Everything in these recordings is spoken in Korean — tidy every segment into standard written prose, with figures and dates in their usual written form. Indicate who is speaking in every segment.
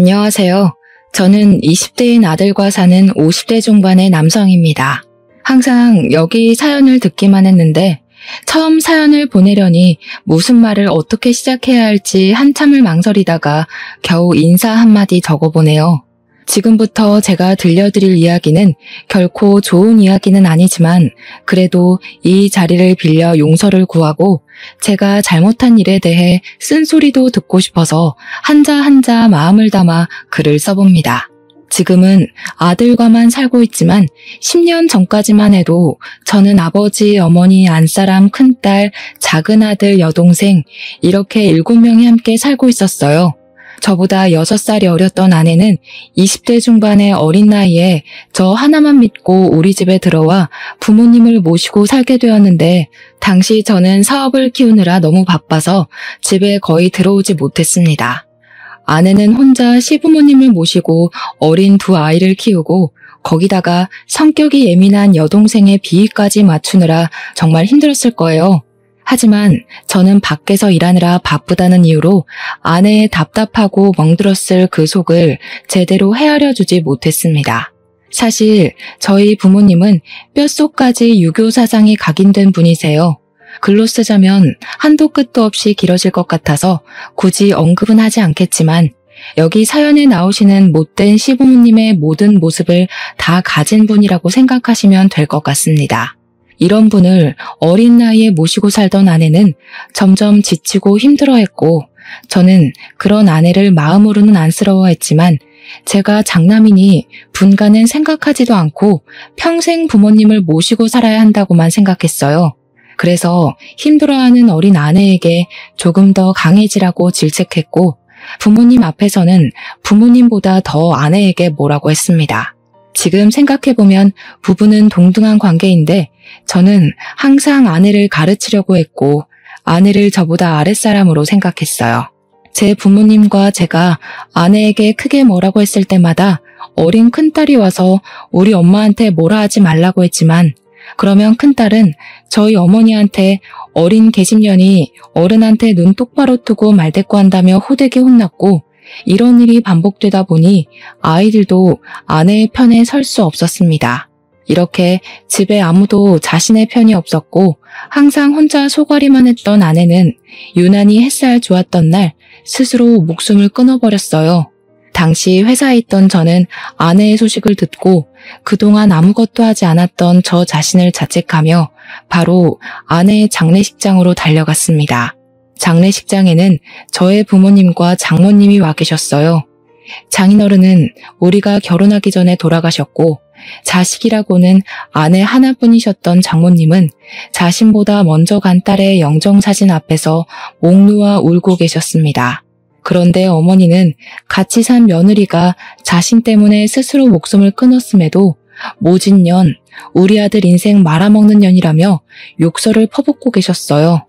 Speaker 1: 안녕하세요. 저는 20대인 아들과 사는 50대 중반의 남성입니다. 항상 여기 사연을 듣기만 했는데 처음 사연을 보내려니 무슨 말을 어떻게 시작해야 할지 한참을 망설이다가 겨우 인사 한마디 적어보네요. 지금부터 제가 들려드릴 이야기는 결코 좋은 이야기는 아니지만 그래도 이 자리를 빌려 용서를 구하고 제가 잘못한 일에 대해 쓴소리도 듣고 싶어서 한자 한자 마음을 담아 글을 써봅니다. 지금은 아들과만 살고 있지만 10년 전까지만 해도 저는 아버지, 어머니, 안사람, 큰딸, 작은아들, 여동생 이렇게 7명이 함께 살고 있었어요. 저보다 6살이 어렸던 아내는 20대 중반의 어린 나이에 저 하나만 믿고 우리 집에 들어와 부모님을 모시고 살게 되었는데 당시 저는 사업을 키우느라 너무 바빠서 집에 거의 들어오지 못했습니다. 아내는 혼자 시부모님을 모시고 어린 2아이를 키우고 거기다가 성격이 예민한 여동생의 비위까지 맞추느라 정말 힘들었을 거예요. 하지만 저는 밖에서 일하느라 바쁘다는 이유로 아내의 답답하고 멍들었을 그 속을 제대로 헤아려 주지 못했습니다. 사실 저희 부모님은 뼛속까지 유교 사상이 각인된 분이세요. 글로 쓰자면 한도 끝도 없이 길어질 것 같아서 굳이 언급은 하지 않겠지만 여기 사연에 나오시는 못된 시부모님의 모든 모습을 다 가진 분이라고 생각하시면 될 것 같습니다. 이런 분을 어린 나이에 모시고 살던 아내는 점점 지치고 힘들어했고 저는 그런 아내를 마음으로는 안쓰러워했지만 제가 장남이니 분가는 생각하지도 않고 평생 부모님을 모시고 살아야 한다고만 생각했어요. 그래서 힘들어하는 어린 아내에게 조금 더 강해지라고 질책했고 부모님 앞에서는 부모님보다 더 아내에게 뭐라고 했습니다. 지금 생각해보면 부부는 동등한 관계인데 저는 항상 아내를 가르치려고 했고 아내를 저보다 아랫사람으로 생각했어요. 제 부모님과 제가 아내에게 크게 뭐라고 했을 때마다 어린 큰딸이 와서 우리 엄마한테 뭐라 하지 말라고 했지만 그러면 큰딸은 저희 어머니한테 어린 계집년이 어른한테 눈 똑바로 뜨고 말대꾸한다며 호되게 혼났고 이런 일이 반복되다 보니 아이들도 아내의 편에 설 수 없었습니다. 이렇게 집에 아무도 자신의 편이 없었고 항상 혼자 소갈이만 했던 아내는 유난히 햇살 좋았던 날 스스로 목숨을 끊어버렸어요. 당시 회사에 있던 저는 아내의 소식을 듣고 그동안 아무것도 하지 않았던 저 자신을 자책하며 바로 아내의 장례식장으로 달려갔습니다. 장례식장에는 저의 부모님과 장모님이 와 계셨어요. 장인어른은 우리가 결혼하기 전에 돌아가셨고 자식이라고는 아내 하나뿐이셨던 장모님은 자신보다 먼저 간 딸의 영정사진 앞에서 목 놓아 울고 계셨습니다. 그런데 어머니는 같이 산 며느리가 자신 때문에 스스로 목숨을 끊었음에도 모진 년, 우리 아들 인생 말아먹는 년이라며 욕설을 퍼붓고 계셨어요.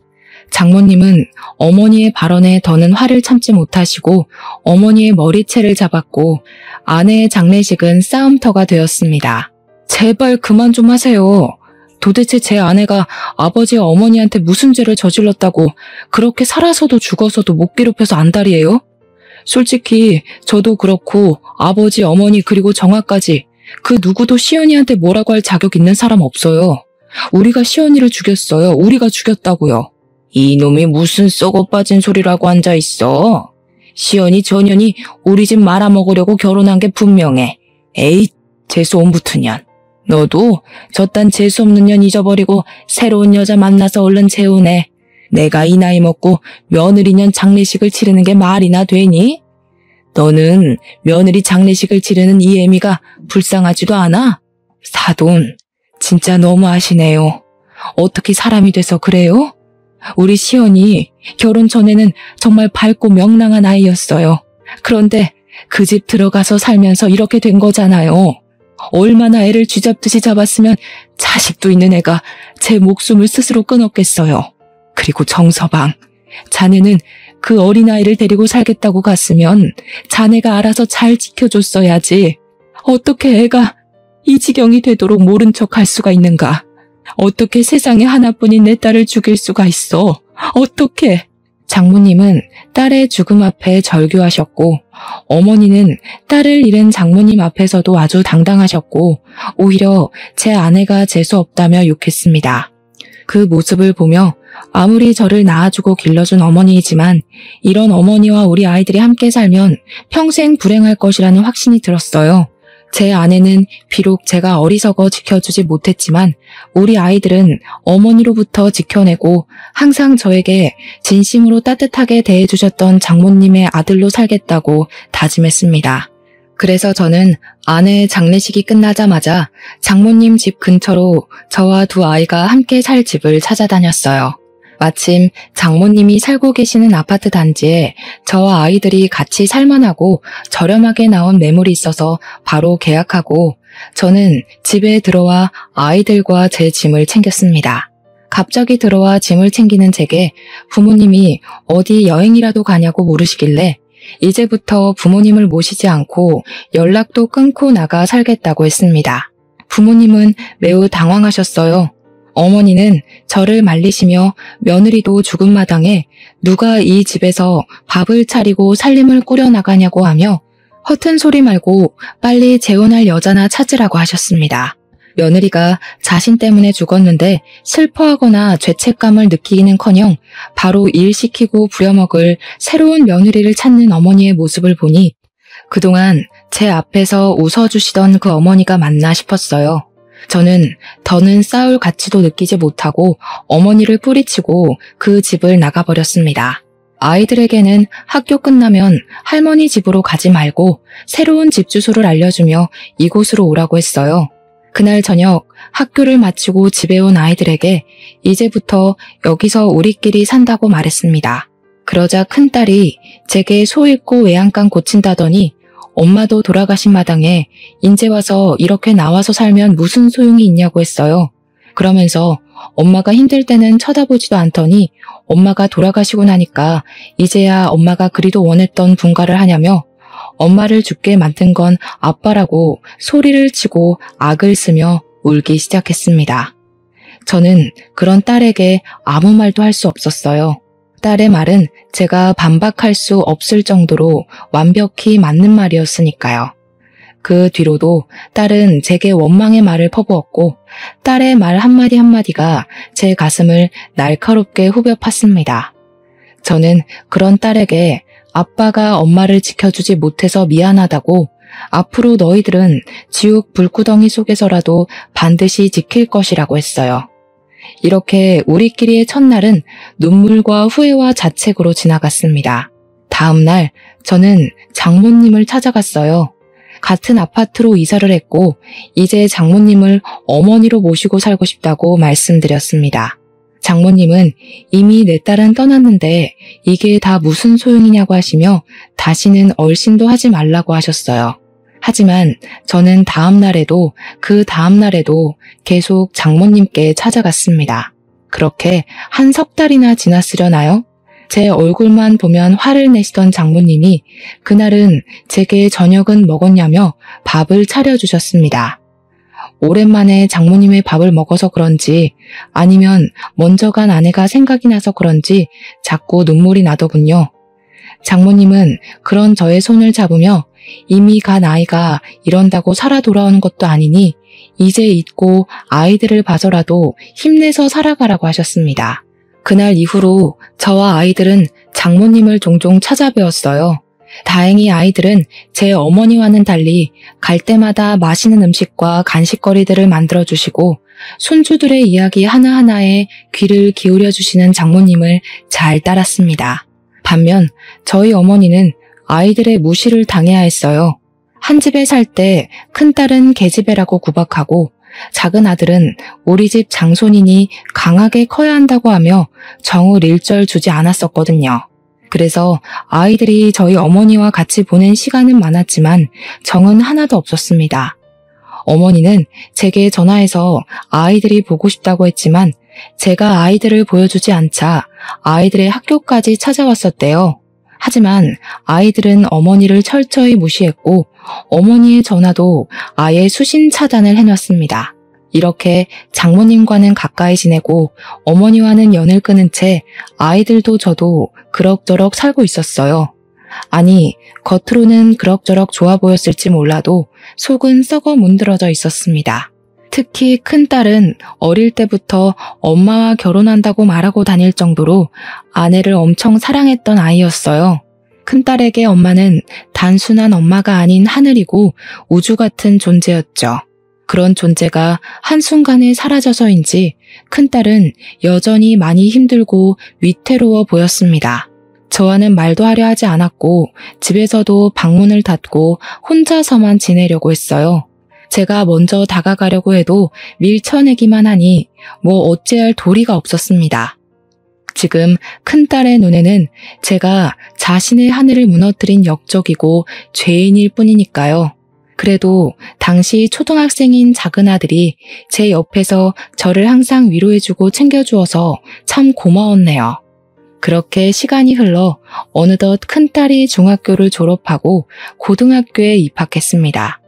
Speaker 1: 장모님은 어머니의 발언에 더는 화를 참지 못하시고 어머니의 머리채를 잡았고 아내의 장례식은 싸움터가 되었습니다. 제발 그만 좀 하세요. 도대체 제 아내가 아버지 어머니한테 무슨 죄를 저질렀다고 그렇게 살아서도 죽어서도 못 괴롭혀서 안달이에요? 솔직히 저도 그렇고 아버지, 어머니 그리고 정아까지 그 누구도 시연이한테 뭐라고 할 자격 있는 사람 없어요. 우리가 시연이를 죽였어요. 우리가 죽였다고요. 이놈이 무슨 썩어 빠진 소리라고 앉아있어. 시연이 저 년이 우리 집 말아먹으려고 결혼한 게 분명해. 에이, 재수없는 붙은 년. 너도 저딴 재수없는 년 잊어버리고 새로운 여자 만나서 얼른 재혼해. 내가 이 나이 먹고 며느리년 장례식을 치르는 게 말이나 되니? 너는 며느리 장례식을 치르는 이 애미가 불쌍하지도 않아? 사돈, 진짜 너무하시네요. 어떻게 사람이 돼서 그래요? 우리 시연이 결혼 전에는 정말 밝고 명랑한 아이였어요. 그런데 그 집 들어가서 살면서 이렇게 된 거잖아요. 얼마나 애를 쥐잡듯이 잡았으면 자식도 있는 애가 제 목숨을 스스로 끊었겠어요. 그리고 정서방, 자네는 그 어린아이를 데리고 살겠다고 갔으면 자네가 알아서 잘 지켜줬어야지. 어떻게 애가 이 지경이 되도록 모른 척 할 수가 있는가? 어떻게 세상에 하나뿐인 내 딸을 죽일 수가 있어? 어떻게? 장모님은 딸의 죽음 앞에 절규하셨고 어머니는 딸을 잃은 장모님 앞에서도 아주 당당하셨고 오히려 제 아내가 재수 없다며 욕했습니다. 그 모습을 보며 아무리 저를 낳아주고 길러준 어머니이지만 이런 어머니와 우리 아이들이 함께 살면 평생 불행할 것이라는 확신이 들었어요. 제 아내는 비록 제가 어리석어 지켜주지 못했지만 우리 아이들은 어머니로부터 지켜내고 항상 저에게 진심으로 따뜻하게 대해주셨던 장모님의 아들로 살겠다고 다짐했습니다. 그래서 저는 아내의 장례식이 끝나자마자 장모님 집 근처로 저와 두 아이가 함께 살 집을 찾아다녔어요. 마침 장모님이 살고 계시는 아파트 단지에 저와 아이들이 같이 살만하고 저렴하게 나온 매물이 있어서 바로 계약하고 저는 집에 들어와 아이들과 제 짐을 챙겼습니다. 갑자기 들어와 짐을 챙기는 제게 부모님이 어디 여행이라도 가냐고 물으시길래 이제부터 부모님을 모시지 않고 연락도 끊고 나가 살겠다고 했습니다. 부모님은 매우 당황하셨어요. 어머니는 저를 말리시며 며느리도 죽은 마당에 누가 이 집에서 밥을 차리고 살림을 꾸려나가냐고 하며 허튼 소리 말고 빨리 재혼할 여자나 찾으라고 하셨습니다. 며느리가 자신 때문에 죽었는데 슬퍼하거나 죄책감을 느끼기는커녕 바로 일 시키고 부려먹을 새로운 며느리를 찾는 어머니의 모습을 보니 그동안 제 앞에서 웃어주시던 그 어머니가 맞나 싶었어요. 저는 더는 싸울 가치도 느끼지 못하고 어머니를 뿌리치고 그 집을 나가버렸습니다. 아이들에게는 학교 끝나면 할머니 집으로 가지 말고 새로운 집 주소를 알려주며 이곳으로 오라고 했어요. 그날 저녁 학교를 마치고 집에 온 아이들에게 이제부터 여기서 우리끼리 산다고 말했습니다. 그러자 큰딸이 제게 소 잃고 외양간 고친다더니 엄마도 돌아가신 마당에 인제 와서 이렇게 나와서 살면 무슨 소용이 있냐고 했어요. 그러면서 엄마가 힘들 때는 쳐다보지도 않더니 엄마가 돌아가시고 나니까 이제야 엄마가 그리도 원했던 분가를 하냐며 엄마를 죽게 만든 건 아빠라고 소리를 치고 악을 쓰며 울기 시작했습니다. 저는 그런 딸에게 아무 말도 할 수 없었어요. 딸의 말은 제가 반박할 수 없을 정도로 완벽히 맞는 말이었으니까요. 그 뒤로도 딸은 제게 원망의 말을 퍼부었고 딸의 말 한마디 한마디가 제 가슴을 날카롭게 후벼 팠습니다. 저는 그런 딸에게 아빠가 엄마를 지켜주지 못해서 미안하다고 앞으로 너희들은 지옥 불구덩이 속에서라도 반드시 지킬 것이라고 했어요. 이렇게 우리끼리의 첫날은 눈물과 후회와 자책으로 지나갔습니다. 다음 날 저는 장모님을 찾아갔어요. 같은 아파트로 이사를 했고 이제 장모님을 어머니로 모시고 살고 싶다고 말씀드렸습니다. 장모님은 이미 내 딸은 떠났는데 이게 다 무슨 소용이냐고 하시며 다시는 얼씬도 하지 말라고 하셨어요. 하지만 저는 다음 날에도 그 다음 날에도 계속 장모님께 찾아갔습니다. 그렇게 한 석 달이나 지났으려나요? 제 얼굴만 보면 화를 내시던 장모님이 그날은 제게 저녁은 먹었냐며 밥을 차려주셨습니다. 오랜만에 장모님의 밥을 먹어서 그런지 아니면 먼저 간 아내가 생각이 나서 그런지 자꾸 눈물이 나더군요. 장모님은 그런 저의 손을 잡으며 이미 간 아이가 이런다고 살아 돌아오는 것도 아니니 이제 잊고 아이들을 봐서라도 힘내서 살아가라고 하셨습니다. 그날 이후로 저와 아이들은 장모님을 종종 찾아뵈었어요. 다행히 아이들은 제 어머니와는 달리 갈 때마다 맛있는 음식과 간식거리들을 만들어주시고 손주들의 이야기 하나하나에 귀를 기울여주시는 장모님을 잘 따랐습니다. 반면 저희 어머니는 아이들의 무시를 당해야 했어요. 한 집에 살 때 큰딸은 계집애라고 구박하고 작은 아들은 우리 집 장손이니 강하게 커야 한다고 하며 정을 일절 주지 않았었거든요. 그래서 아이들이 저희 어머니와 같이 보낸 시간은 많았지만 정은 하나도 없었습니다. 어머니는 제게 전화해서 아이들이 보고 싶다고 했지만 제가 아이들을 보여주지 않자 아이들의 학교까지 찾아왔었대요. 하지만 아이들은 어머니를 철저히 무시했고 어머니의 전화도 아예 수신 차단을 해놨습니다. 이렇게 장모님과는 가까이 지내고 어머니와는 연을 끊은 채 아이들도 저도 그럭저럭 살고 있었어요. 아니, 겉으로는 그럭저럭 좋아 보였을지 몰라도 속은 썩어 문드러져 있었습니다. 특히 큰딸은 어릴 때부터 엄마와 결혼한다고 말하고 다닐 정도로 아내를 엄청 사랑했던 아이였어요. 큰딸에게 엄마는 단순한 엄마가 아닌 하늘이고 우주 같은 존재였죠. 그런 존재가 한순간에 사라져서인지 큰딸은 여전히 많이 힘들고 위태로워 보였습니다. 저와는 말도 하려 하지 않았고 집에서도 방문을 닫고 혼자서만 지내려고 했어요. 제가 먼저 다가가려고 해도 밀쳐내기만 하니 뭐 어찌할 도리가 없었습니다. 지금 큰딸의 눈에는 제가 자신의 하늘을 무너뜨린 역적이고 죄인일 뿐이니까요. 그래도 당시 초등학생인 작은 아들이 제 옆에서 저를 항상 위로해주고 챙겨주어서 참 고마웠네요. 그렇게 시간이 흘러 어느덧 큰딸이 중학교를 졸업하고 고등학교에 입학했습니다.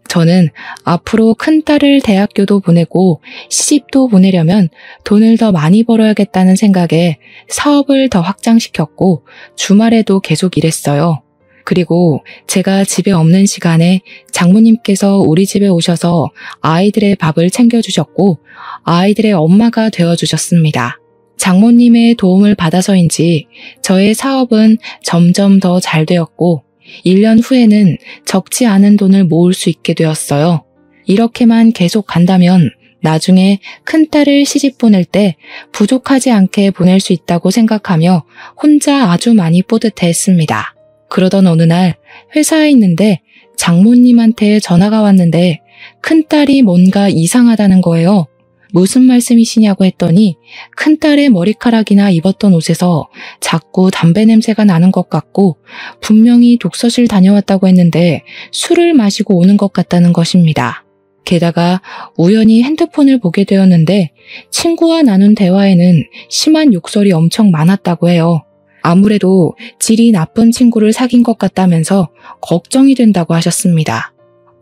Speaker 1: 저는 앞으로 큰딸을 대학교도 보내고 시집도 보내려면 돈을 더 많이 벌어야겠다는 생각에 사업을 더 확장시켰고 주말에도 계속 일했어요. 그리고 제가 집에 없는 시간에 장모님께서 우리 집에 오셔서 아이들의 밥을 챙겨주셨고 아이들의 엄마가 되어주셨습니다. 장모님의 도움을 받아서인지 저의 사업은 점점 더 잘 되었고 1년 후에는 적지 않은 돈을 모을 수 있게 되었어요. 이렇게만 계속 간다면 나중에 큰딸을 시집 보낼 때 부족하지 않게 보낼 수 있다고 생각하며 혼자 아주 많이 뿌듯해했습니다. 그러던 어느 날 회사에 있는데 장모님한테 전화가 왔는데 큰딸이 뭔가 이상하다는 거예요. 무슨 말씀이시냐고 했더니 큰딸의 머리카락이나 입었던 옷에서 자꾸 담배 냄새가 나는 것 같고 분명히 독서실 다녀왔다고 했는데 술을 마시고 오는 것 같다는 것입니다. 게다가 우연히 핸드폰을 보게 되었는데 친구와 나눈 대화에는 심한 욕설이 엄청 많았다고 해요. 아무래도 질이 나쁜 친구를 사귄 것 같다면서 걱정이 된다고 하셨습니다.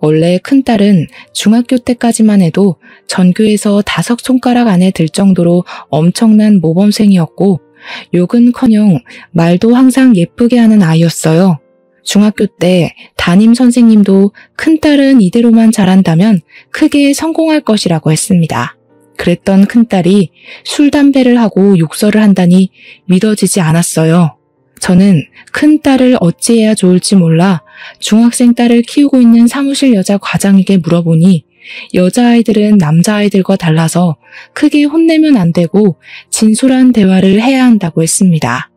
Speaker 1: 원래 큰딸은 중학교 때까지만 해도 전교에서 5손가락 안에 들 정도로 엄청난 모범생이었고 욕은커녕 말도 항상 예쁘게 하는 아이였어요. 중학교 때 담임 선생님도 큰딸은 이대로만 잘한다면 크게 성공할 것이라고 했습니다. 그랬던 큰딸이 술, 담배를 하고 욕설을 한다니 믿어지지 않았어요. 저는 큰딸을 어찌해야 좋을지 몰라 중학생 딸을 키우고 있는 사무실 여자 과장에게 물어보니 여자아이들은 남자아이들과 달라서 크게 혼내면 안 되고 진솔한 대화를 해야 한다고 했습니다.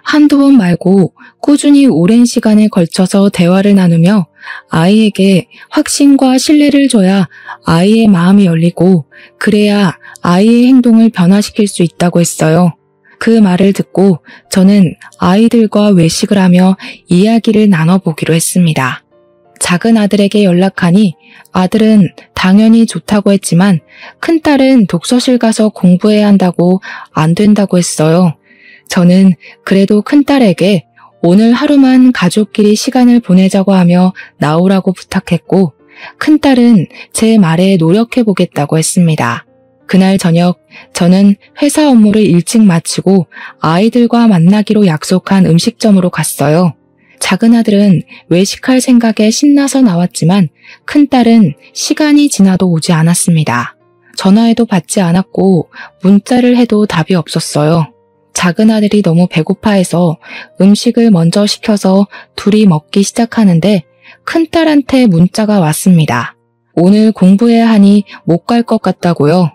Speaker 1: 한두 번 말고 꾸준히 오랜 시간에 걸쳐서 대화를 나누며 아이에게 확신과 신뢰를 줘야 아이의 마음이 열리고 그래야 아이의 행동을 변화시킬 수 있다고 했어요. 그 말을 듣고 저는 아이들과 외식을 하며 이야기를 나눠보기로 했습니다. 작은 아들에게 연락하니 아들은 당연히 좋다고 했지만 큰딸은 독서실 가서 공부해야 한다고 안 된다고 했어요. 저는 그래도 큰딸에게 오늘 하루만 가족끼리 시간을 보내자고 하며 나오라고 부탁했고 큰딸은 제 말에 노력해보겠다고 했습니다. 그날 저녁 저는 회사 업무를 일찍 마치고 아이들과 만나기로 약속한 음식점으로 갔어요. 작은 아들은 외식할 생각에 신나서 나왔지만 큰딸은 시간이 지나도 오지 않았습니다. 전화해도 받지 않았고 문자를 해도 답이 없었어요. 작은 아들이 너무 배고파해서 음식을 먼저 시켜서 둘이 먹기 시작하는데 큰딸한테 문자가 왔습니다. 오늘 공부해야 하니 못 갈 것 같다고요.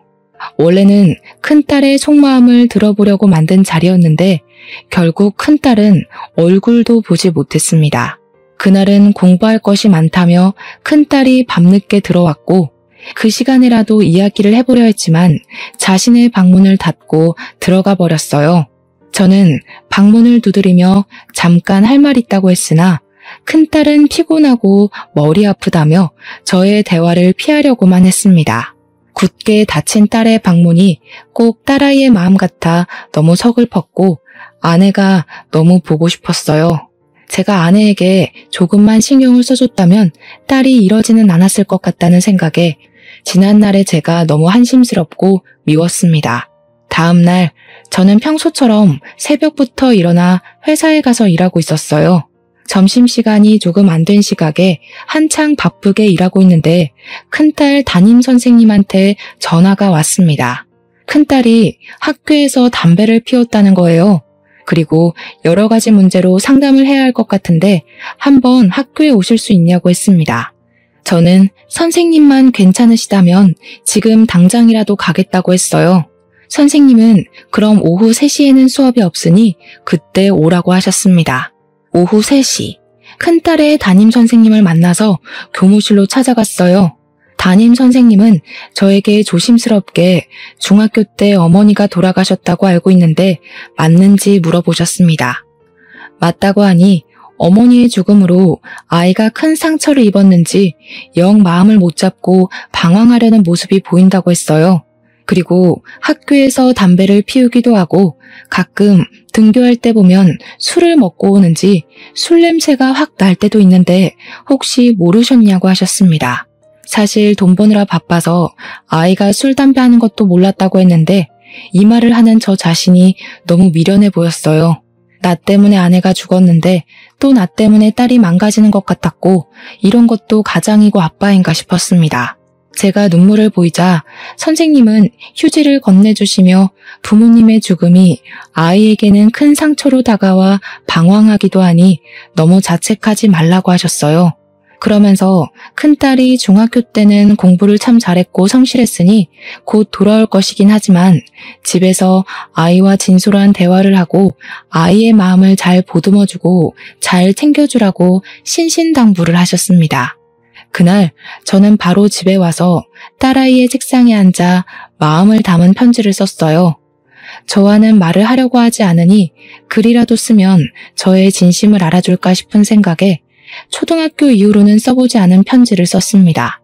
Speaker 1: 원래는 큰딸의 속마음을 들어보려고 만든 자리였는데 결국 큰딸은 얼굴도 보지 못했습니다. 그날은 공부할 것이 많다며 큰딸이 밤늦게 들어왔고 그 시간이라도 이야기를 해보려 했지만 자신의 방문을 닫고 들어가 버렸어요. 저는 방문을 두드리며 잠깐 할 말 있다고 했으나 큰딸은 피곤하고 머리 아프다며 저의 대화를 피하려고만 했습니다. 굳게 닫힌 딸의 방문이 꼭 딸아이의 마음 같아 너무 서글펐고 아내가 너무 보고 싶었어요. 제가 아내에게 조금만 신경을 써줬다면 딸이 이러지는 않았을 것 같다는 생각에 지난날의 제가 너무 한심스럽고 미웠습니다. 다음 날 저는 평소처럼 새벽부터 일어나 회사에 가서 일하고 있었어요. 점심시간이 조금 안 된 시각에 한창 바쁘게 일하고 있는데 큰딸 담임 선생님한테 전화가 왔습니다. 큰딸이 학교에서 담배를 피웠다는 거예요. 그리고 여러 가지 문제로 상담을 해야 할 것 같은데 한번 학교에 오실 수 있냐고 했습니다. 저는 선생님만 괜찮으시다면 지금 당장이라도 가겠다고 했어요. 선생님은 그럼 오후 3시에는 수업이 없으니 그때 오라고 하셨습니다. 오후 3시, 큰딸의 담임 선생님을 만나서 교무실로 찾아갔어요. 담임 선생님은 저에게 조심스럽게 중학교 때 어머니가 돌아가셨다고 알고 있는데 맞는지 물어보셨습니다. 맞다고 하니 어머니의 죽음으로 아이가 큰 상처를 입었는지 영 마음을 못 잡고 방황하려는 모습이 보인다고 했어요. 그리고 학교에서 담배를 피우기도 하고 가끔 등교할 때 보면 술을 먹고 오는지 술 냄새가 확 날 때도 있는데 혹시 모르셨냐고 하셨습니다. 사실 돈 버느라 바빠서 아이가 술, 담배 하는 것도 몰랐다고 했는데 이 말을 하는 저 자신이 너무 미련해 보였어요. 나 때문에 아내가 죽었는데 또 나 때문에 딸이 망가지는 것 같았고 이런 것도 가장이고 아빠인가 싶었습니다. 제가 눈물을 보이자 선생님은 휴지를 건네주시며 부모님의 죽음이 아이에게는 큰 상처로 다가와 방황하기도 하니 너무 자책하지 말라고 하셨어요. 그러면서 큰딸이 중학교 때는 공부를 참 잘했고 성실했으니 곧 돌아올 것이긴 하지만 집에서 아이와 진솔한 대화를 하고 아이의 마음을 잘 보듬어주고 잘 챙겨주라고 신신당부를 하셨습니다. 그날 저는 바로 집에 와서 딸아이의 책상에 앉아 마음을 담은 편지를 썼어요. 저와는 말을 하려고 하지 않으니 글이라도 쓰면 저의 진심을 알아줄까 싶은 생각에 초등학교 이후로는 써보지 않은 편지를 썼습니다.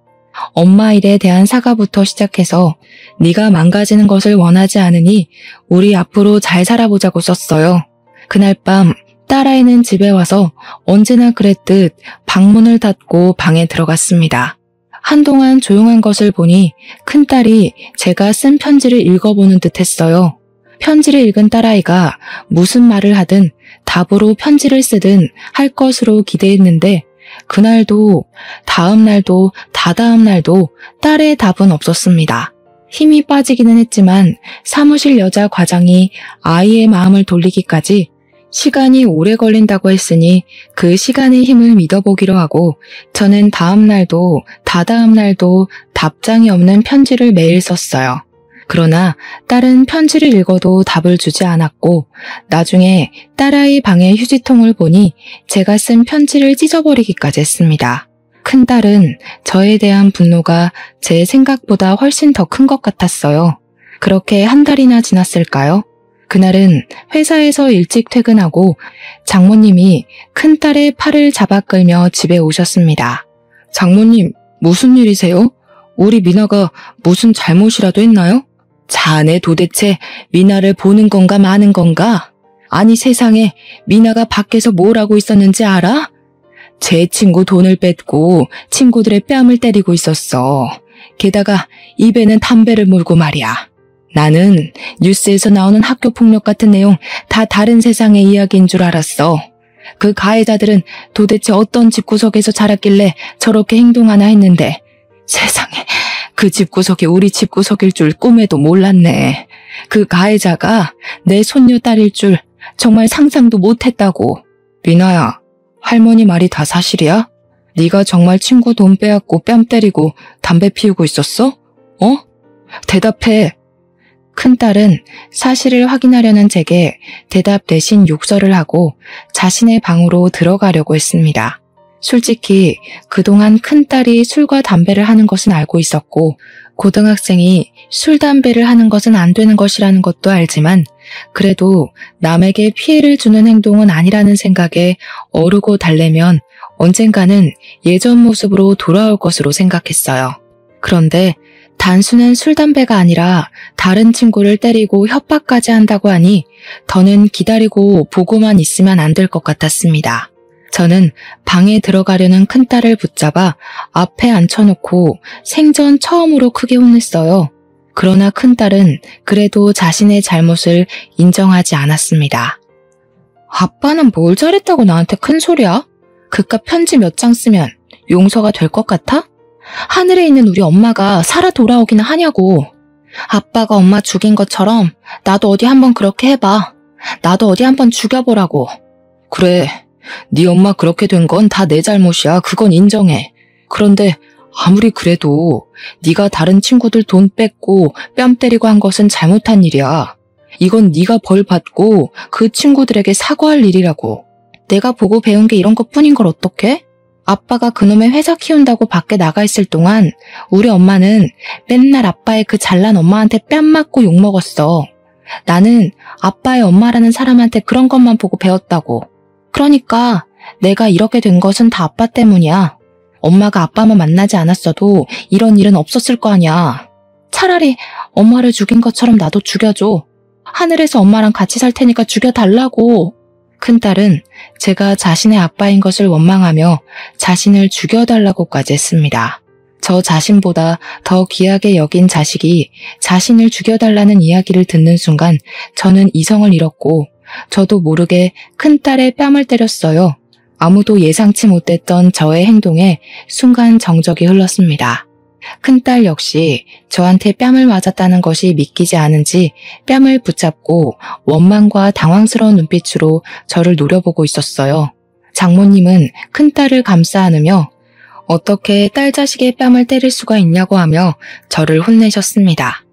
Speaker 1: 엄마 일에 대한 사과부터 시작해서 네가 망가지는 것을 원하지 않으니 우리 앞으로 잘 살아보자고 썼어요. 그날 밤 딸아이는 집에 와서 언제나 그랬듯 방문을 닫고 방에 들어갔습니다. 한동안 조용한 것을 보니 큰딸이 제가 쓴 편지를 읽어보는 듯 했어요. 편지를 읽은 딸아이가 무슨 말을 하든 답으로 편지를 쓰든 할 것으로 기대했는데 그날도 다음 날도 다다음 날도 딸의 답은 없었습니다. 힘이 빠지기는 했지만 사무실 여자 과장이 아이의 마음을 돌리기까지 시간이 오래 걸린다고 했으니 그 시간의 힘을 믿어보기로 하고 저는 다음 날도 다다음 날도 답장이 없는 편지를 매일 썼어요. 그러나 딸은 편지를 읽어도 답을 주지 않았고 나중에 딸아이 방의 휴지통을 보니 제가 쓴 편지를 찢어버리기까지 했습니다. 큰딸은 저에 대한 분노가 제 생각보다 훨씬 더 큰 것 같았어요. 그렇게 한 달이나 지났을까요? 그날은 회사에서 일찍 퇴근하고 장모님이 큰딸의 팔을 잡아 끌며 집에 오셨습니다. 장모님, 무슨 일이세요? 우리 미나가 무슨 잘못이라도 했나요? 자네 도대체 미나를 보는 건가 마는 건가? 아니 세상에 미나가 밖에서 뭘 하고 있었는지 알아? 제 친구 돈을 뺏고 친구들의 뺨을 때리고 있었어. 게다가 입에는 담배를 물고 말이야. 나는 뉴스에서 나오는 학교폭력 같은 내용 다 다른 세상의 이야기인 줄 알았어. 그 가해자들은 도대체 어떤 집구석에서 자랐길래 저렇게 행동하나 했는데 세상에 그 집구석이 우리 집구석일 줄 꿈에도 몰랐네. 그 가해자가 내 손녀 딸일 줄 정말 상상도 못했다고. 미나야, 할머니 말이 다 사실이야? 네가 정말 친구 돈 빼앗고 뺨 때리고 담배 피우고 있었어? 어? 대답해. 큰딸은 사실을 확인하려는 제게 대답 대신 욕설을 하고 자신의 방으로 들어가려고 했습니다. 솔직히 그동안 큰딸이 술과 담배를 하는 것은 알고 있었고 고등학생이 술, 담배를 하는 것은 안 되는 것이라는 것도 알지만 그래도 남에게 피해를 주는 행동은 아니라는 생각에 어르고 달래면 언젠가는 예전 모습으로 돌아올 것으로 생각했어요. 그런데 단순한 술, 담배가 아니라 다른 친구를 때리고 협박까지 한다고 하니 더는 기다리고 보고만 있으면 안 될 것 같았습니다. 저는 방에 들어가려는 큰딸을 붙잡아 앞에 앉혀놓고 생전 처음으로 크게 혼냈어요. 그러나 큰딸은 그래도 자신의 잘못을 인정하지 않았습니다. 아빠는 뭘 잘했다고 나한테 큰 소리야? 그깟 편지 몇 장 쓰면 용서가 될 것 같아? 하늘에 있는 우리 엄마가 살아 돌아오기는 하냐고. 아빠가 엄마 죽인 것처럼 나도 어디 한번 그렇게 해봐. 나도 어디 한번 죽여보라고. 그래, 네 엄마 그렇게 된 건 다 내 잘못이야. 그건 인정해. 그런데 아무리 그래도 네가 다른 친구들 돈 뺏고 뺨 때리고 한 것은 잘못한 일이야. 이건 네가 벌 받고 그 친구들에게 사과할 일이라고. 내가 보고 배운 게 이런 것뿐인 걸 어떡해? 아빠가 그놈의 회사 키운다고 밖에 나가 있을 동안 우리 엄마는 맨날 아빠의 그 잘난 엄마한테 뺨 맞고 욕먹었어. 나는 아빠의 엄마라는 사람한테 그런 것만 보고 배웠다고. 그러니까 내가 이렇게 된 것은 다 아빠 때문이야. 엄마가 아빠만 만나지 않았어도 이런 일은 없었을 거 아니야. 차라리 엄마를 죽인 것처럼 나도 죽여줘. 하늘에서 엄마랑 같이 살 테니까 죽여달라고. 큰딸은 제가 자신의 아빠인 것을 원망하며 자신을 죽여달라고까지 했습니다. 저 자신보다 더 귀하게 여긴 자식이 자신을 죽여달라는 이야기를 듣는 순간 저는 이성을 잃었고 저도 모르게 큰딸의 뺨을 때렸어요. 아무도 예상치 못했던 저의 행동에 순간 정적이 흘렀습니다. 큰딸 역시 저한테 뺨을 맞았다는 것이 믿기지 않은지 뺨을 붙잡고 원망과 당황스러운 눈빛으로 저를 노려보고 있었어요. 장모님은 큰딸을 감싸 안으며 어떻게 딸 자식의 뺨을 때릴 수가 있냐고 하며 저를 혼내셨습니다.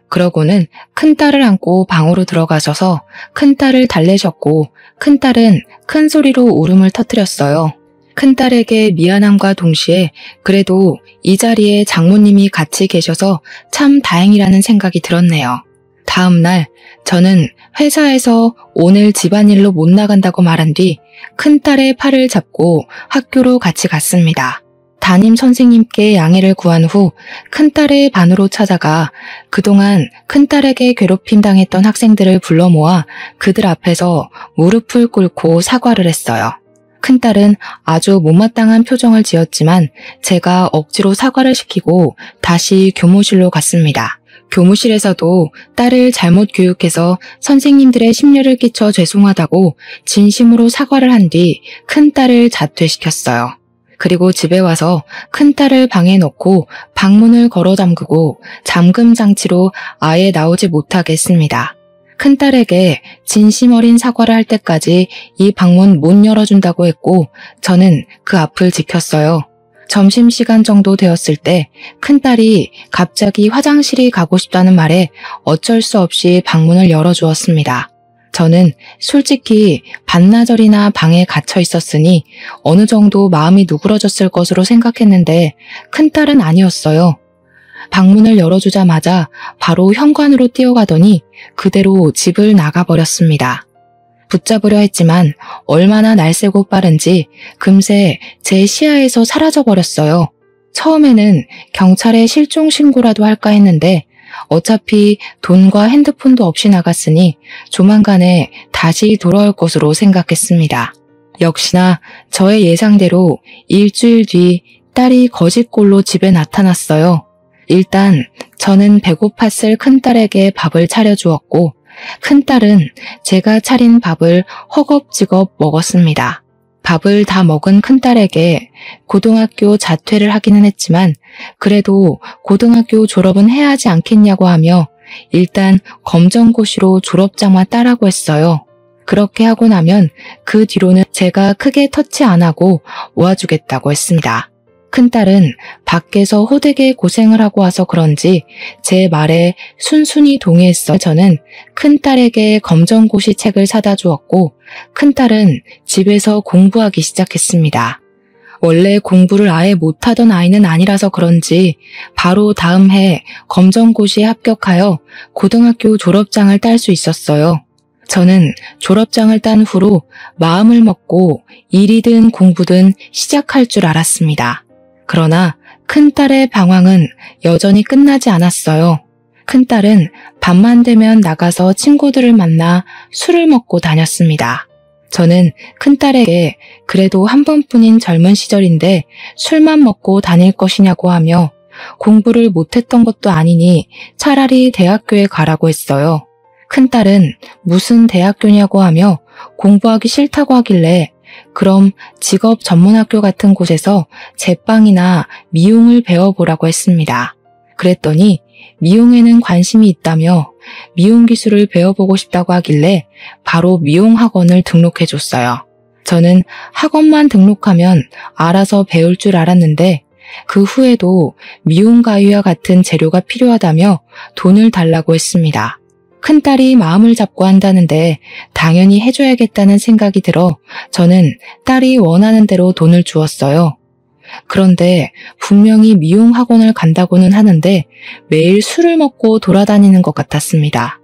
Speaker 1: 그러고는 큰딸을 안고 방으로 들어가셔서 큰딸을 달래셨고 큰딸은 큰 소리로 울음을 터뜨렸어요. 큰딸에게 미안함과 동시에 그래도 이 자리에 장모님이 같이 계셔서 참 다행이라는 생각이 들었네요. 다음 날 저는 회사에서 오늘 집안일로 못 나간다고 말한 뒤 큰딸의 팔을 잡고 학교로 같이 갔습니다. 담임 선생님께 양해를 구한 후 큰딸의 반으로 찾아가 그동안 큰딸에게 괴롭힘 당했던 학생들을 불러 모아 그들 앞에서 무릎을 꿇고 사과를 했어요. 큰딸은 아주 못마땅한 표정을 지었지만 제가 억지로 사과를 시키고 다시 교무실로 갔습니다. 교무실에서도 딸을 잘못 교육해서 선생님들의 심려를 끼쳐 죄송하다고 진심으로 사과를 한 뒤 큰딸을 자퇴시켰어요. 그리고 집에 와서 큰딸을 방에 넣고 방문을 걸어 잠그고 잠금 장치로 아예 나오지 못하게 했습니다. 큰딸에게 진심 어린 사과를 할 때까지 이 방문 못 열어준다고 했고 저는 그 앞을 지켰어요. 점심시간 정도 되었을 때 큰딸이 갑자기 화장실이 가고 싶다는 말에 어쩔 수 없이 방문을 열어주었습니다. 저는 솔직히 반나절이나 방에 갇혀 있었으니 어느 정도 마음이 누그러졌을 것으로 생각했는데 큰딸은 아니었어요. 방문을 열어주자마자 바로 현관으로 뛰어가더니 그대로 집을 나가버렸습니다. 붙잡으려 했지만 얼마나 날쌔고 빠른지 금세 제 시야에서 사라져버렸어요. 처음에는 경찰에 실종 신고라도 할까 했는데 어차피 돈과 핸드폰도 없이 나갔으니 조만간에 다시 돌아올 것으로 생각했습니다. 역시나 저의 예상대로 일주일 뒤 딸이 거짓골로 집에 나타났어요. 일단 저는 배고팠을 큰딸에게 밥을 차려주었고 큰딸은 제가 차린 밥을 허겁지겁 먹었습니다. 밥을 다 먹은 큰딸에게 고등학교 자퇴를 하기는 했지만 그래도 고등학교 졸업은 해야 하지 않겠냐고 하며 일단 검정고시로 졸업장만 따라고 했어요. 그렇게 하고 나면 그 뒤로는 제가 크게 터치 안 하고 모아주겠다고 했습니다. 큰딸은 밖에서 호되게 고생을 하고 와서 그런지 제 말에 순순히 동의했어. 저는 큰딸에게 검정고시 책을 사다 주었고 큰딸은 집에서 공부하기 시작했습니다. 원래 공부를 아예 못하던 아이는 아니라서 그런지 바로 다음 해 검정고시에 합격하여 고등학교 졸업장을 딸 수 있었어요. 저는 졸업장을 딴 후로 마음을 먹고 일이든 공부든 시작할 줄 알았습니다. 그러나 큰딸의 방황은 여전히 끝나지 않았어요. 큰딸은 밤만 되면 나가서 친구들을 만나 술을 먹고 다녔습니다. 저는 큰딸에게 그래도 한 번뿐인 젊은 시절인데 술만 먹고 다닐 것이냐고 하며 공부를 못했던 것도 아니니 차라리 대학교에 가라고 했어요. 큰딸은 무슨 대학교냐고 하며 공부하기 싫다고 하길래 그럼 직업 전문학교 같은 곳에서 제빵이나 미용을 배워보라고 했습니다. 그랬더니 미용에는 관심이 있다며 미용 기술을 배워보고 싶다고 하길래 바로 미용학원을 등록해줬어요. 저는 학원만 등록하면 알아서 배울 줄 알았는데 그 후에도 미용 가위와 같은 재료가 필요하다며 돈을 달라고 했습니다. 큰딸이 마음을 잡고 한다는데 당연히 해줘야겠다는 생각이 들어 저는 딸이 원하는 대로 돈을 주었어요. 그런데 분명히 미용 학원을 간다고는 하는데 매일 술을 먹고 돌아다니는 것 같았습니다.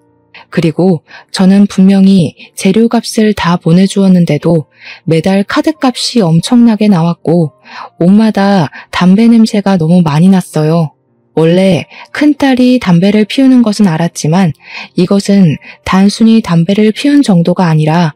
Speaker 1: 그리고 저는 분명히 재료값을 다 보내주었는데도 매달 카드값이 엄청나게 나왔고 옷마다 담배 냄새가 너무 많이 났어요. 원래 큰딸이 담배를 피우는 것은 알았지만 이것은 단순히 담배를 피운 정도가 아니라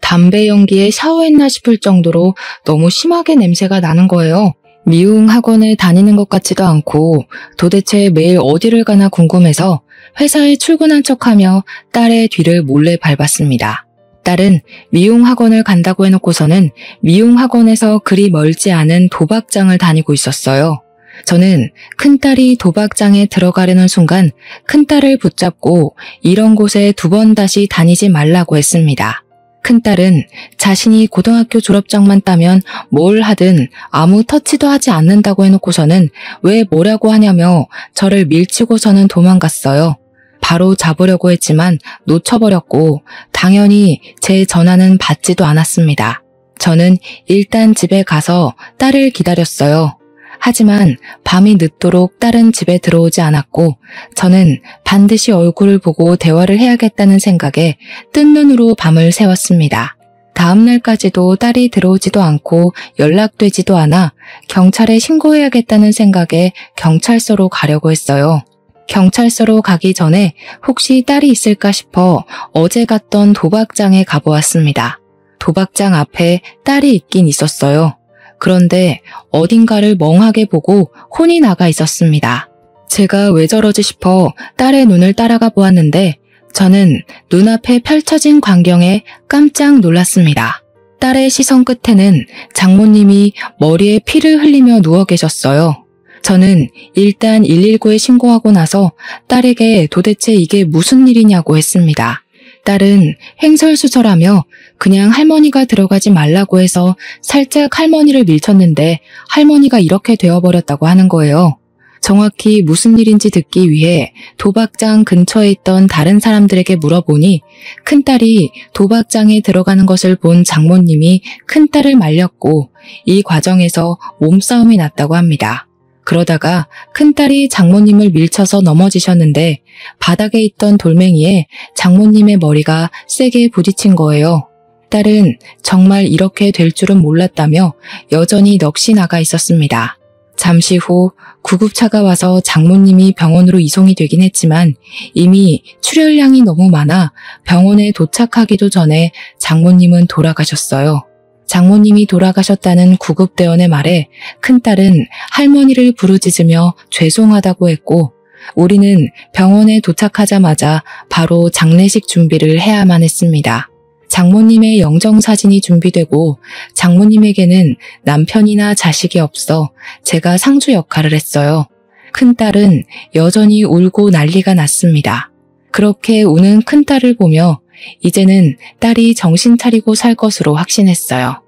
Speaker 1: 담배 연기에 샤워했나 싶을 정도로 너무 심하게 냄새가 나는 거예요. 미용 학원에 다니는 것 같지도 않고 도대체 매일 어디를 가나 궁금해서 회사에 출근한 척하며 딸의 뒤를 몰래 밟았습니다. 딸은 미용 학원을 간다고 해놓고서는 미용 학원에서 그리 멀지 않은 도박장을 다니고 있었어요. 저는 큰딸이 도박장에 들어가려는 순간 큰딸을 붙잡고 이런 곳에 2번 다시 다니지 말라고 했습니다. 큰딸은 자신이 고등학교 졸업장만 따면 뭘 하든 아무 터치도 하지 않는다고 해놓고서는 왜 뭐라고 하냐며 저를 밀치고서는 도망갔어요. 바로 잡으려고 했지만 놓쳐버렸고 당연히 제 전화는 받지도 않았습니다. 저는 일단 집에 가서 딸을 기다렸어요. 하지만 밤이 늦도록 딸은 집에 들어오지 않았고 저는 반드시 얼굴을 보고 대화를 해야겠다는 생각에 뜬 눈으로 밤을 새웠습니다. 다음 날까지도 딸이 들어오지도 않고 연락되지도 않아 경찰에 신고해야겠다는 생각에 경찰서로 가려고 했어요. 경찰서로 가기 전에 혹시 딸이 있을까 싶어 어제 갔던 도박장에 가보았습니다. 도박장 앞에 딸이 있긴 있었어요. 그런데 어딘가를 멍하게 보고 혼이 나가 있었습니다. 제가 왜 저러지 싶어 딸의 눈을 따라가 보았는데 저는 눈앞에 펼쳐진 광경에 깜짝 놀랐습니다. 딸의 시선 끝에는 장모님이 머리에 피를 흘리며 누워 계셨어요. 저는 일단 119에 신고하고 나서 딸에게 도대체 이게 무슨 일이냐고 했습니다. 딸은 횡설수설하며 그냥 할머니가 들어가지 말라고 해서 살짝 할머니를 밀쳤는데 할머니가 이렇게 되어버렸다고 하는 거예요. 정확히 무슨 일인지 듣기 위해 도박장 근처에 있던 다른 사람들에게 물어보니 큰딸이 도박장에 들어가는 것을 본 장모님이 큰딸을 말렸고 이 과정에서 몸싸움이 났다고 합니다. 그러다가 큰딸이 장모님을 밀쳐서 넘어지셨는데 바닥에 있던 돌멩이에 장모님의 머리가 세게 부딪힌 거예요. 딸은 정말 이렇게 될 줄은 몰랐다며 여전히 넋이 나가 있었습니다. 잠시 후 구급차가 와서 장모님이 병원으로 이송이 되긴 했지만 이미 출혈량이 너무 많아 병원에 도착하기도 전에 장모님은 돌아가셨어요. 장모님이 돌아가셨다는 구급대원의 말에 큰딸은 할머니를 부르짖으며 죄송하다고 했고 우리는 병원에 도착하자마자 바로 장례식 준비를 해야만 했습니다. 장모님의 영정사진이 준비되고 장모님에게는 남편이나 자식이 없어 제가 상주 역할을 했어요. 큰딸은 여전히 울고 난리가 났습니다. 그렇게 우는 큰딸을 보며 이제는 딸이 정신 차리고 살 것으로 확신했어요.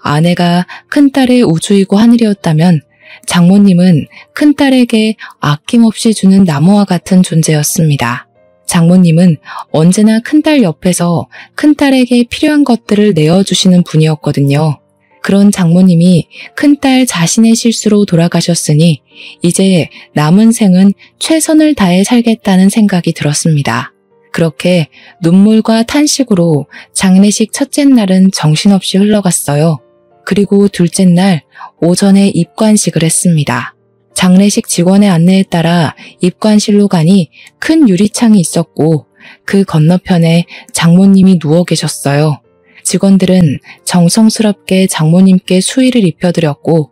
Speaker 1: 아내가 큰딸의 우주이고 하늘이었다면 장모님은 큰딸에게 아낌없이 주는 나무와 같은 존재였습니다. 장모님은 언제나 큰딸 옆에서 큰딸에게 필요한 것들을 내어주시는 분이었거든요. 그런 장모님이 큰딸 자신의 실수로 돌아가셨으니 이제 남은 생은 최선을 다해 살겠다는 생각이 들었습니다. 그렇게 눈물과 탄식으로 장례식 첫째 날은 정신없이 흘러갔어요. 그리고 둘째 날 오전에 입관식을 했습니다. 장례식 직원의 안내에 따라 입관실로 가니 큰 유리창이 있었고 그 건너편에 장모님이 누워 계셨어요. 직원들은 정성스럽게 장모님께 수의를 입혀드렸고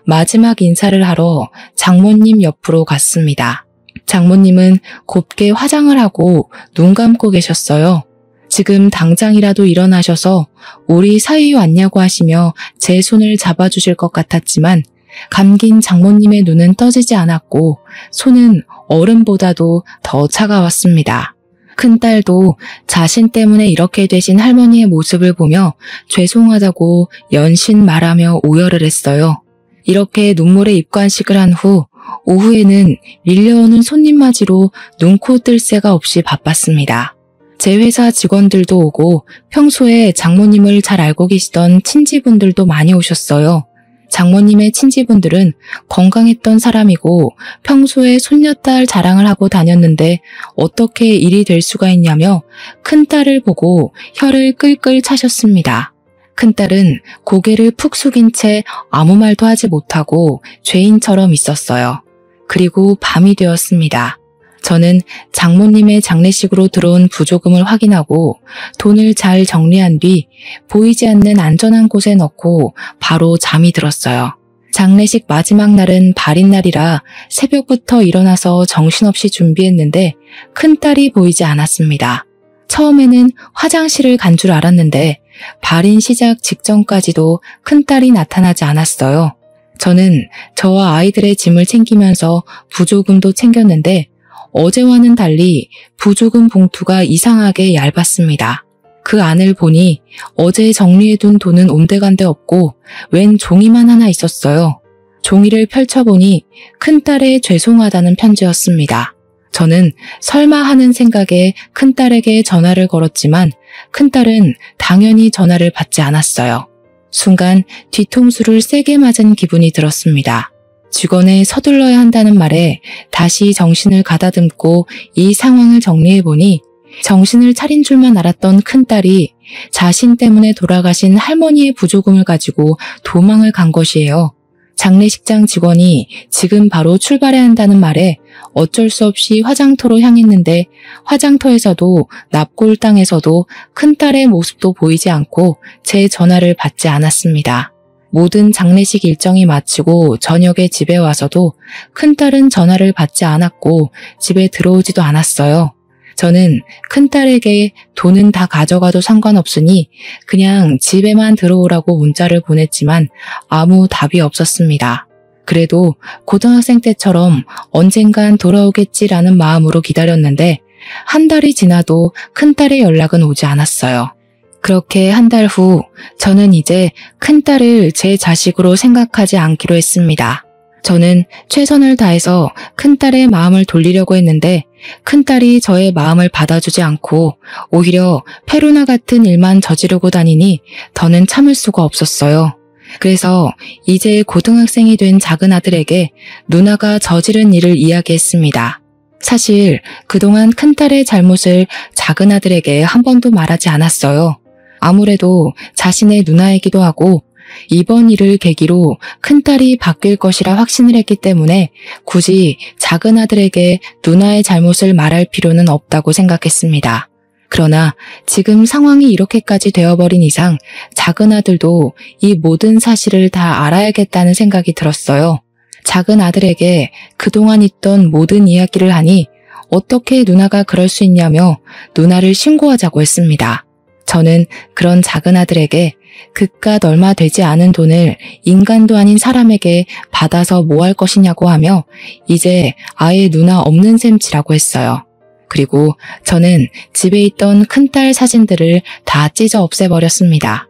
Speaker 1: 마지막 인사를 하러 장모님 옆으로 갔습니다. 장모님은 곱게 화장을 하고 눈 감고 계셨어요. 지금 당장이라도 일어나셔서 우리 사위 왔냐고 하시며 제 손을 잡아주실 것 같았지만 감긴 장모님의 눈은 떠지지 않았고 손은 얼음보다도 더 차가웠습니다. 큰딸도 자신 때문에 이렇게 되신 할머니의 모습을 보며 죄송하다고 연신 말하며 오열을 했어요. 이렇게 눈물의 입관식을 한 후 오후에는 밀려오는 손님 맞이로 눈코 뜰 새가 없이 바빴습니다. 제 회사 직원들도 오고 평소에 장모님을 잘 알고 계시던 친지분들도 많이 오셨어요. 장모님의 친지분들은 건강했던 사람이고 평소에 손녀딸 자랑을 하고 다녔는데 어떻게 일이 될 수가 있냐며 큰딸을 보고 혀를 끌끌 차셨습니다. 큰딸은 고개를 푹 숙인 채 아무 말도 하지 못하고 죄인처럼 있었어요. 그리고 밤이 되었습니다. 저는 장모님의 장례식으로 들어온 부조금을 확인하고 돈을 잘 정리한 뒤 보이지 않는 안전한 곳에 넣고 바로 잠이 들었어요. 장례식 마지막 날은 발인날이라 새벽부터 일어나서 정신없이 준비했는데 큰딸이 보이지 않았습니다. 처음에는 화장실을 간 줄 알았는데 발인 시작 직전까지도 큰딸이 나타나지 않았어요. 저는 저와 아이들의 짐을 챙기면서 부조금도 챙겼는데 어제와는 달리 부조금 봉투가 이상하게 얇았습니다. 그 안을 보니 어제 정리해둔 돈은 온데간데 없고 웬 종이만 하나 있었어요. 종이를 펼쳐보니 큰딸의 죄송하다는 편지였습니다. 저는 설마 하는 생각에 큰딸에게 전화를 걸었지만 큰딸은 당연히 전화를 받지 않았어요. 순간 뒤통수를 세게 맞은 기분이 들었습니다. 직원에 서둘러야 한다는 말에 다시 정신을 가다듬고 이 상황을 정리해보니 정신을 차린 줄만 알았던 큰딸이 자신 때문에 돌아가신 할머니의 부조금을 가지고 도망을 간 것이에요. 장례식장 직원이 지금 바로 출발해야 한다는 말에 어쩔 수 없이 화장터로 향했는데 화장터에서도 납골당에서도 큰딸의 모습도 보이지 않고 제 전화를 받지 않았습니다. 모든 장례식 일정이 마치고 저녁에 집에 와서도 큰딸은 전화를 받지 않았고 집에 들어오지도 않았어요. 저는 큰딸에게 돈은 다 가져가도 상관없으니 그냥 집에만 들어오라고 문자를 보냈지만 아무 답이 없었습니다. 그래도 고등학생 때처럼 언젠간 돌아오겠지라는 마음으로 기다렸는데 한 달이 지나도 큰딸의 연락은 오지 않았어요. 그렇게 한 달 후 저는 이제 큰딸을 제 자식으로 생각하지 않기로 했습니다. 저는 최선을 다해서 큰딸의 마음을 돌리려고 했는데 큰딸이 저의 마음을 받아주지 않고 오히려 페루나 같은 일만 저지르고 다니니 더는 참을 수가 없었어요. 그래서 이제 고등학생이 된 작은 아들에게 누나가 저지른 일을 이야기했습니다. 사실 그동안 큰딸의 잘못을 작은 아들에게 한 번도 말하지 않았어요. 아무래도 자신의 누나이기도 하고 이번 일을 계기로 큰딸이 바뀔 것이라 확신을 했기 때문에 굳이 작은 아들에게 누나의 잘못을 말할 필요는 없다고 생각했습니다. 그러나 지금 상황이 이렇게까지 되어버린 이상 작은 아들도 이 모든 사실을 다 알아야겠다는 생각이 들었어요. 작은 아들에게 그동안 있던 모든 이야기를 하니 어떻게 누나가 그럴 수 있냐며 누나를 신고하자고 했습니다. 저는 그런 작은 아들에게 그깟 얼마 되지 않은 돈을 인간도 아닌 사람에게 받아서 뭐 할 것이냐고 하며 이제 아예 누나 없는 셈치라고 했어요. 그리고 저는 집에 있던 큰딸 사진들을 다 찢어 없애버렸습니다.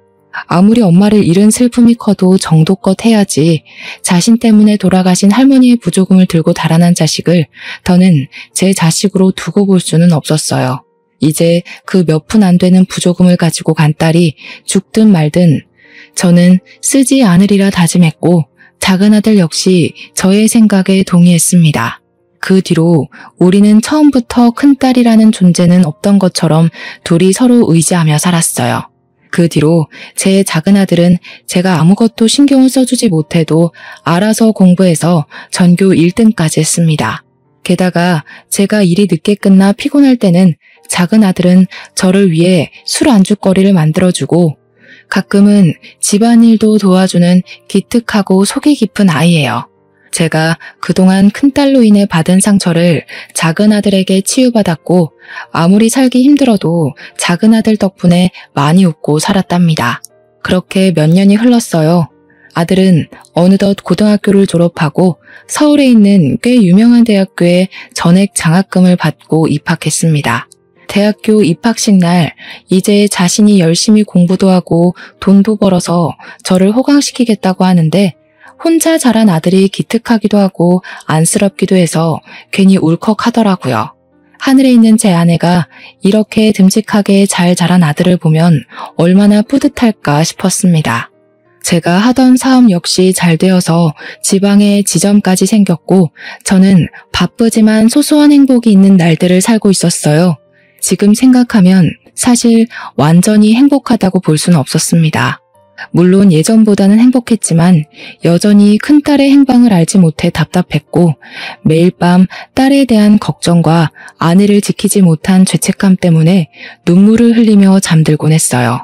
Speaker 1: 아무리 엄마를 잃은 슬픔이 커도 정도껏 해야지 자신 때문에 돌아가신 할머니의 부조금을 들고 달아난 자식을 더는 제 자식으로 두고 볼 수는 없었어요. 이제 그 몇 푼 안 되는 부조금을 가지고 간 딸이 죽든 말든 저는 쓰지 않으리라 다짐했고 작은 아들 역시 저의 생각에 동의했습니다. 그 뒤로 우리는 처음부터 큰딸이라는 존재는 없던 것처럼 둘이 서로 의지하며 살았어요. 그 뒤로 제 작은 아들은 제가 아무것도 신경을 써주지 못해도 알아서 공부해서 전교 1등까지 했습니다. 게다가 제가 일이 늦게 끝나 피곤할 때는 작은 아들은 저를 위해 술 안주거리를 만들어주고 가끔은 집안일도 도와주는 기특하고 속이 깊은 아이예요. 제가 그동안 큰딸로 인해 받은 상처를 작은 아들에게 치유받았고 아무리 살기 힘들어도 작은 아들 덕분에 많이 웃고 살았답니다. 그렇게 몇 년이 흘렀어요. 아들은 어느덧 고등학교를 졸업하고 서울에 있는 꽤 유명한 대학교에 전액 장학금을 받고 입학했습니다. 대학교 입학식 날 이제 자신이 열심히 공부도 하고 돈도 벌어서 저를 호강시키겠다고 하는데 혼자 자란 아들이 기특하기도 하고 안쓰럽기도 해서 괜히 울컥하더라고요. 하늘에 있는 제 아내가 이렇게 듬직하게 잘 자란 아들을 보면 얼마나 뿌듯할까 싶었습니다. 제가 하던 사업 역시 잘 되어서 지방에 지점까지 생겼고 저는 바쁘지만 소소한 행복이 있는 날들을 살고 있었어요. 지금 생각하면 사실 완전히 행복하다고 볼 수는 없었습니다. 물론 예전보다는 행복했지만 여전히 큰딸의 행방을 알지 못해 답답했고 매일 밤 딸에 대한 걱정과 아내를 지키지 못한 죄책감 때문에 눈물을 흘리며 잠들곤 했어요.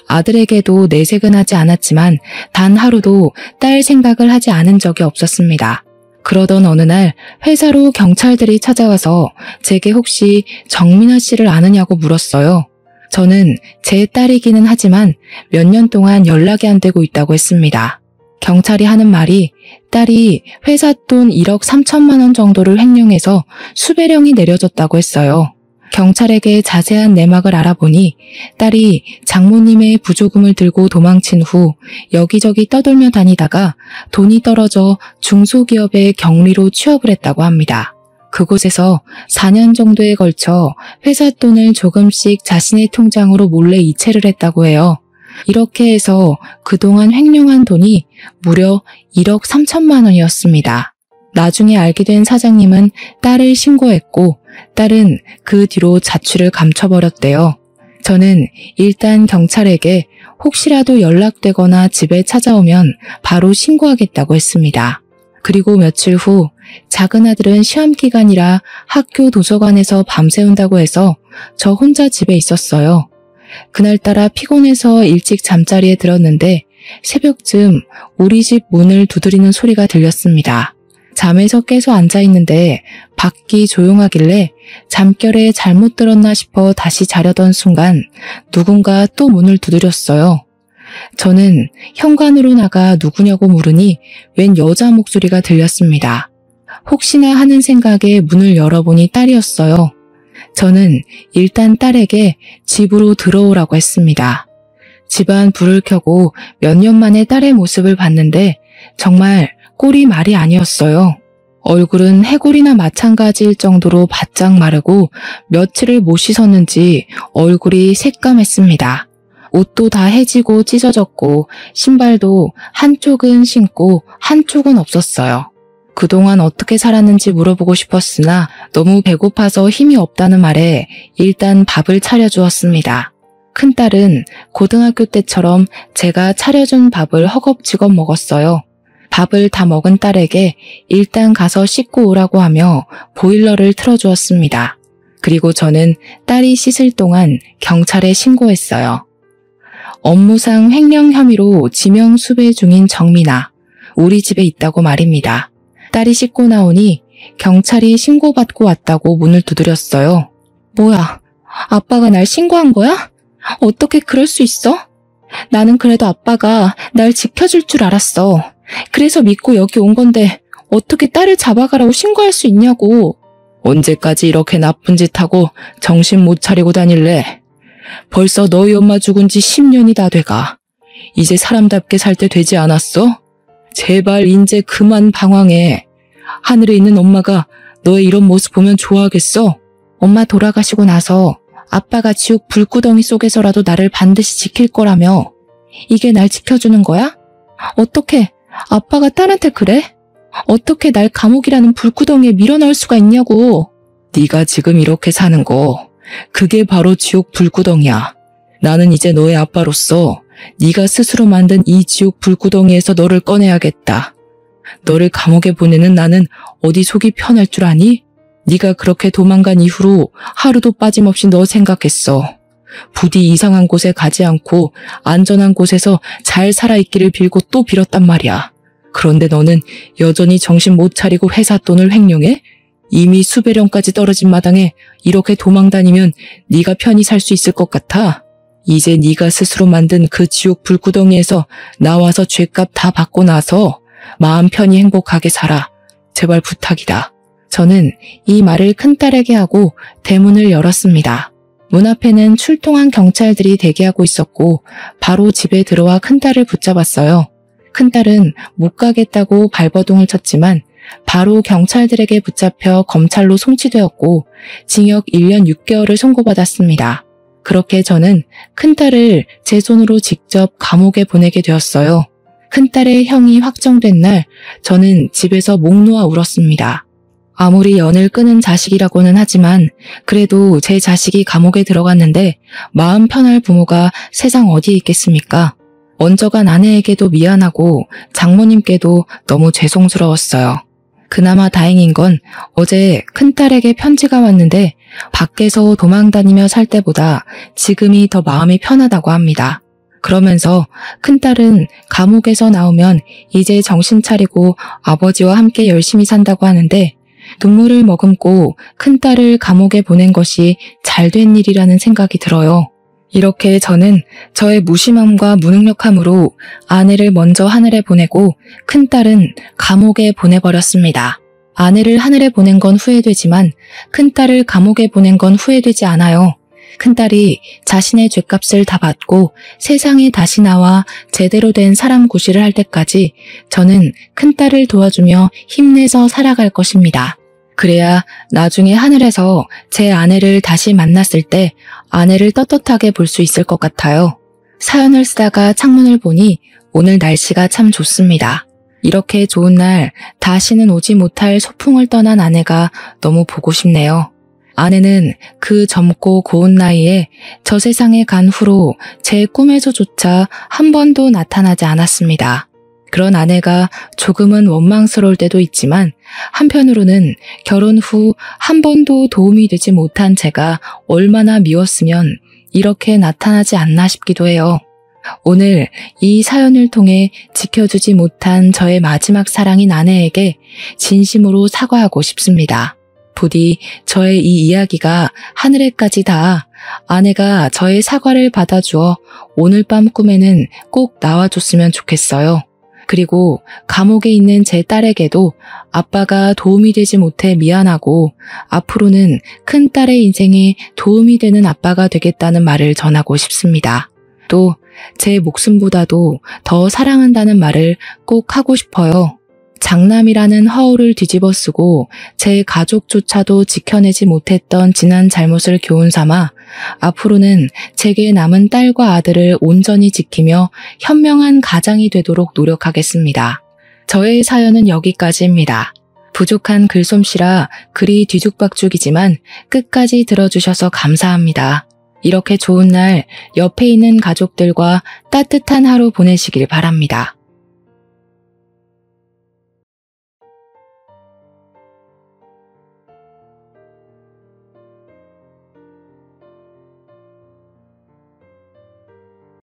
Speaker 1: 아들에게도 내색은 하지 않았지만 단 하루도 딸 생각을 하지 않은 적이 없었습니다. 그러던 어느 날 회사로 경찰들이 찾아와서 제게 혹시 정민아 씨를 아느냐고 물었어요. 저는 제 딸이기는 하지만 몇 년 동안 연락이 안 되고 있다고 했습니다. 경찰이 하는 말이 딸이 회사 돈 1억 3천만 원 정도를 횡령해서 수배령이 내려졌다고 했어요. 경찰에게 자세한 내막을 알아보니 딸이 장모님의 부조금을 들고 도망친 후 여기저기 떠돌며 다니다가 돈이 떨어져 중소기업의 경리로 취업을 했다고 합니다. 그곳에서 4년 정도에 걸쳐 회사 돈을 조금씩 자신의 통장으로 몰래 이체를 했다고 해요. 이렇게 해서 그동안 횡령한 돈이 무려 1억 3천만 원이었습니다. 나중에 알게 된 사장님은 딸을 신고했고 딸은 그 뒤로 자취를 감춰버렸대요. 저는 일단 경찰에게 혹시라도 연락되거나 집에 찾아오면 바로 신고하겠다고 했습니다. 그리고 며칠 후 작은 아들은 시험 기간이라 학교 도서관에서 밤새운다고 해서 저 혼자 집에 있었어요. 그날따라 피곤해서 일찍 잠자리에 들었는데 새벽쯤 우리 집 문을 두드리는 소리가 들렸습니다. 잠에서 깨서 앉아있는데 밖이 조용하길래 잠결에 잘못 들었나 싶어 다시 자려던 순간 누군가 또 문을 두드렸어요. 저는 현관으로 나가 누구냐고 물으니 웬 여자 목소리가 들렸습니다. 혹시나 하는 생각에 문을 열어보니 딸이었어요. 저는 일단 딸에게 집으로 들어오라고 했습니다. 집안 불을 켜고 몇 년 만에 딸의 모습을 봤는데 정말 꼴이 말이 아니었어요. 얼굴은 해골이나 마찬가지일 정도로 바짝 마르고 며칠을 못 씻었는지 얼굴이 새까맸습니다. 옷도 다 해지고 찢어졌고 신발도 한쪽은 신고 한쪽은 없었어요. 그동안 어떻게 살았는지 물어보고 싶었으나 너무 배고파서 힘이 없다는 말에 일단 밥을 차려주었습니다. 큰딸은 고등학교 때처럼 제가 차려준 밥을 허겁지겁 먹었어요. 밥을 다 먹은 딸에게 일단 가서 씻고 오라고 하며 보일러를 틀어주었습니다. 그리고 저는 딸이 씻을 동안 경찰에 신고했어요. 업무상 횡령 혐의로 지명 수배 중인 정민아, 우리 집에 있다고 말입니다. 딸이 씻고 나오니 경찰이 신고받고 왔다고 문을 두드렸어요. 뭐야, 아빠가 날 신고한 거야? 어떻게 그럴 수 있어? 나는 그래도 아빠가 날 지켜줄 줄 알았어. 그래서 믿고 여기 온 건데 어떻게 딸을 잡아가라고 신고할 수 있냐고. 언제까지 이렇게 나쁜 짓 하고 정신 못 차리고 다닐래? 벌써 너희 엄마 죽은 지 10년이 다 돼가. 이제 사람답게 살 때 되지 않았어? 제발 이제 그만 방황해. 하늘에 있는 엄마가 너의 이런 모습 보면 좋아하겠어? 엄마 돌아가시고 나서 아빠가 지옥 불구덩이 속에서라도 나를 반드시 지킬 거라며. 이게 날 지켜주는 거야? 어떻게 아빠가 딸한테 그래? 어떻게 날 감옥이라는 불구덩이에 밀어넣을 수가 있냐고. 네가 지금 이렇게 사는 거, 그게 바로 지옥 불구덩이야. 나는 이제 너의 아빠로서 네가 스스로 만든 이 지옥 불구덩이에서 너를 꺼내야겠다. 너를 감옥에 보내는 나는 어디 속이 편할 줄 아니? 네가 그렇게 도망간 이후로 하루도 빠짐없이 너 생각했어. 부디 이상한 곳에 가지 않고 안전한 곳에서 잘 살아있기를 빌고 또 빌었단 말이야. 그런데 너는 여전히 정신 못 차리고 회사 돈을 횡령해? 이미 수배령까지 떨어진 마당에 이렇게 도망 다니면 네가 편히 살 수 있을 것 같아? 이제 네가 스스로 만든 그 지옥 불구덩이에서 나와서 죗값 다 받고 나서 마음 편히 행복하게 살아. 제발 부탁이다. 저는 이 말을 큰딸에게 하고 대문을 열었습니다. 문 앞에는 출동한 경찰들이 대기하고 있었고 바로 집에 들어와 큰딸을 붙잡았어요. 큰딸은 못 가겠다고 발버둥을 쳤지만 바로 경찰들에게 붙잡혀 검찰로 송치되었고 징역 1년 6개월을 선고받았습니다. 그렇게 저는 큰딸을 제 손으로 직접 감옥에 보내게 되었어요. 큰딸의 형이 확정된 날 저는 집에서 목 놓아 울었습니다. 아무리 연을 끄는 자식이라고는 하지만 그래도 제 자식이 감옥에 들어갔는데 마음 편할 부모가 세상 어디에 있겠습니까? 먼저간 아내에게도 미안하고 장모님께도 너무 죄송스러웠어요. 그나마 다행인 건 어제 큰딸에게 편지가 왔는데 밖에서 도망다니며 살 때보다 지금이 더 마음이 편하다고 합니다. 그러면서 큰딸은 감옥에서 나오면 이제 정신 차리고 아버지와 함께 열심히 산다고 하는데 눈물을 머금고 큰딸을 감옥에 보낸 것이 잘된 일이라는 생각이 들어요. 이렇게 저는 저의 무심함과 무능력함으로 아내를 먼저 하늘에 보내고 큰딸은 감옥에 보내버렸습니다. 아내를 하늘에 보낸 건 후회되지만 큰딸을 감옥에 보낸 건 후회되지 않아요. 큰딸이 자신의 죗값을 다 받고 세상에 다시 나와 제대로 된 사람 구실을 할 때까지 저는 큰딸을 도와주며 힘내서 살아갈 것입니다. 그래야 나중에 하늘에서 제 아내를 다시 만났을 때 아내를 떳떳하게 볼 수 있을 것 같아요. 사연을 쓰다가 창문을 보니 오늘 날씨가 참 좋습니다. 이렇게 좋은 날 다시는 오지 못할 소풍을 떠난 아내가 너무 보고 싶네요. 아내는 그 젊고 고운 나이에 저 세상에 간 후로 제 꿈에서조차 한 번도 나타나지 않았습니다. 그런 아내가 조금은 원망스러울 때도 있지만 한편으로는 결혼 후 한 번도 도움이 되지 못한 제가 얼마나 미웠으면 이렇게 나타나지 않나 싶기도 해요. 오늘 이 사연을 통해 지켜주지 못한 저의 마지막 사랑인 아내에게 진심으로 사과하고 싶습니다. 부디 저의 이 이야기가 하늘에까지 닿아 아내가 저의 사과를 받아주어 오늘 밤 꿈에는 꼭 나와줬으면 좋겠어요. 그리고 감옥에 있는 제 딸에게도 아빠가 도움이 되지 못해 미안하고 앞으로는 큰 딸의 인생에 도움이 되는 아빠가 되겠다는 말을 전하고 싶습니다. 또 제 목숨보다도 더 사랑한다는 말을 꼭 하고 싶어요. 장남이라는 허울을 뒤집어 쓰고 제 가족조차도 지켜내지 못했던 지난 잘못을 교훈 삼아 앞으로는 제게 남은 딸과 아들을 온전히 지키며 현명한 가장이 되도록 노력하겠습니다. 저의 사연은 여기까지입니다. 부족한 글솜씨라 글이 뒤죽박죽이지만 끝까지 들어주셔서 감사합니다. 이렇게 좋은 날 옆에 있는 가족들과 따뜻한 하루 보내시길 바랍니다.